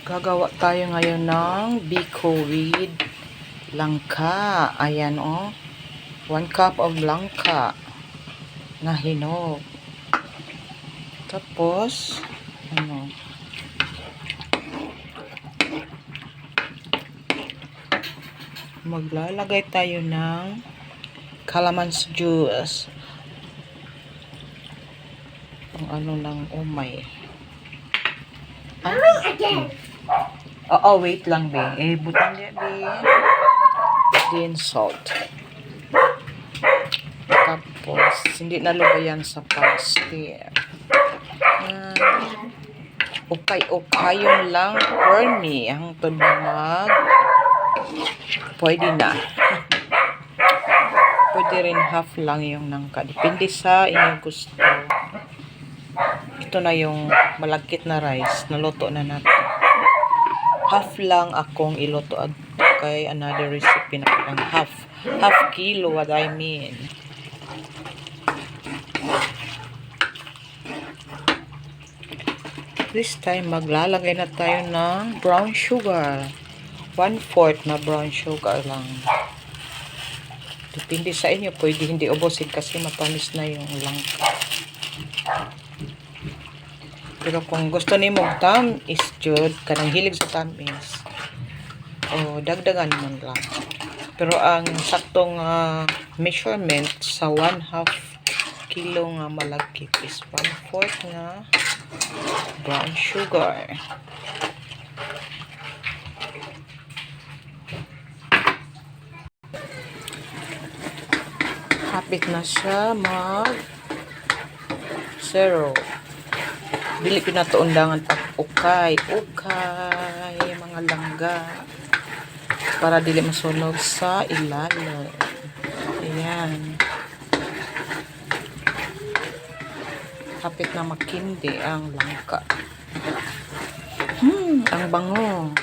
Gagawa tayo ngayon ng biko with langka. Ayan o. 1 cup of langka na hinog. Tapos, maglalagay tayo ng calamansi juice. Ng umay. Oo, wait lang, be. Butan niya, be. Then, salt. Tapos, hindi nalubayan sa pag-stir. Ukay-ukayon lang for me. Ang tunamag. Pwede na. Pwede rin half lang yung nangka. Depende sa inyong gusto. Ito na yung malagkit na rice. Naluto na natin. Half lang akong iluto at kay another recipe na pang half kilo, what I mean. This time maglalagay na tayo ng brown sugar. 1/4 na brown sugar lang. Depende sa inyo, pwede hindi ubusin kasi matamis na yung langka. Pero kung gusto ni mong tamis jud, kanang hilig sa tamis, dagdagan mo lang. Pero ang saktong measurement sa 1/2 kilo nga malagkit is 1/4 nga brown sugar. Hapit na siya mag-zero. Dili pinatuundangan pag-ukay, mga langga. Para dili masunog sa ilalim. Ayan. Hapit na makindi ang langka. Ang bango.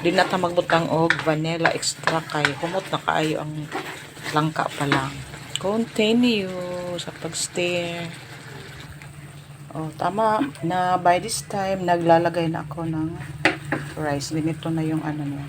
Di na ta magbutang og vanilla extra kay humot na kaayo ang langka pa lang. Continue sa pag-stir. Tama na by this time naglalagay na ako ng rice. Ganito na yung niya.